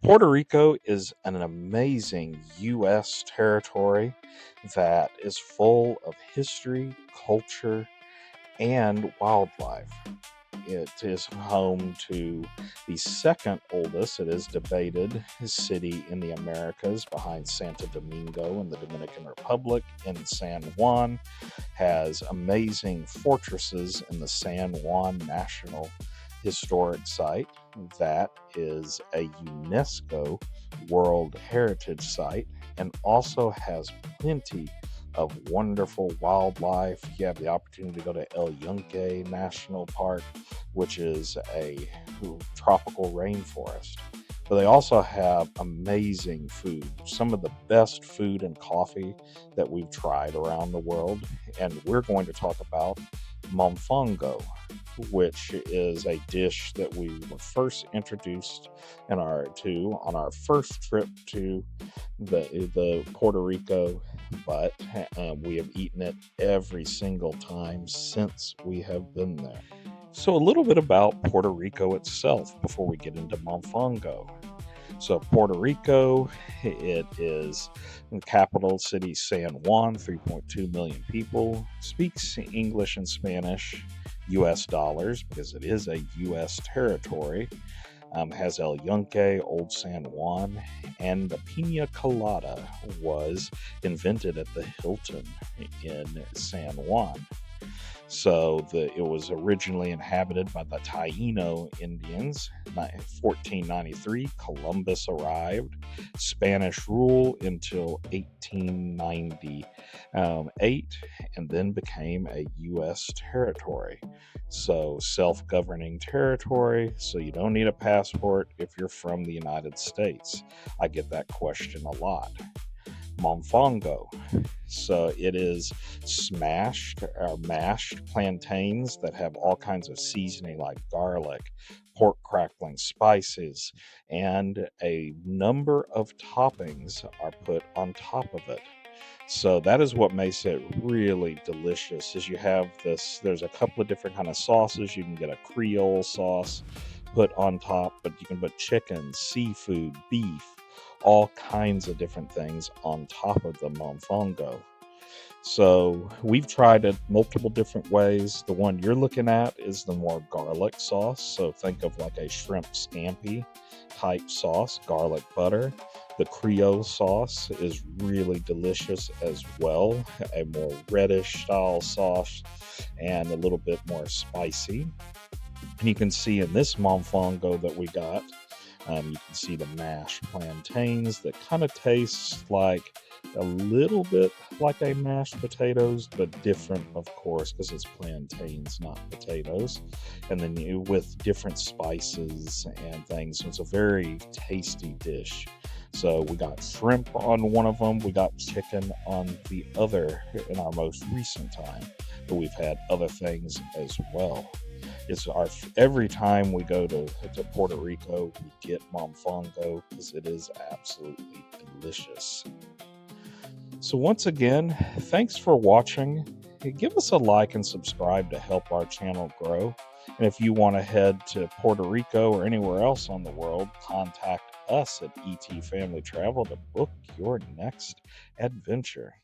Puerto Rico is an amazing U.S. territory that is full of history, culture, and wildlife. It is home to the second oldest, it is debated, city in the Americas behind Santo Domingo in the Dominican Republic. In San Juan has amazing fortresses in the San Juan National Historic Site. That is a UNESCO World Heritage Site and also has plenty of wonderful wildlife. You have the opportunity to go to El Yunque National Park, which is a tropical rainforest. But they also have amazing food, some of the best food and coffee that we've tried around the world. And we're going to talk about Mofongo, which is a dish that we were first introduced on our first trip to the Puerto Rico, but we have eaten it every single time since we have been there. So, a little bit about Puerto Rico itself before we get into Mofongo. So, Puerto Rico, it is the capital city San Juan, 3.2 million people, speaks English and Spanish, US dollars, because it is a US territory, has El Yunque, Old San Juan, and the Pina Colada was invented at the Hilton in San Juan. So it was originally inhabited by the Taino Indians. 1493, Columbus arrived. Spanish rule until 1898, and then became a U.S. territory. So self-governing territory, so you don't need a passport if you're from the United States. I get that question a lot. Mofongo. So it is smashed or mashed plantains that have all kinds of seasoning like garlic, pork crackling, spices, and a number of toppings are put on top of it. So that is what makes it really delicious. Is you have this, there's a couple of different kind of sauces. You can get a Creole sauce put on top, but you can put chicken, seafood, beef, all kinds of different things on top of the Mofongo. So we've tried it multiple different ways. The one you're looking at is the more garlic sauce. So think of like a shrimp scampi type sauce, garlic butter. The Creole sauce is really delicious as well, a more reddish style sauce and a little bit more spicy. And you can see in this Mofongo that we got, you can see the mashed plantains that kind of tastes like a little bit like a mashed potatoes, but different, of course, because it's plantains, not potatoes. And then with different spices and things. So it's a very tasty dish. So we got shrimp on one of them. We got chicken on the other in our most recent time. But we've had other things as well. It's every time we go to Puerto Rico, we get Mofongo because it is absolutely delicious. So once again, thanks for watching. Give us a like and subscribe to help our channel grow. And if you want to head to Puerto Rico or anywhere else on the world, contact us at ET Family Travel to book your next adventure.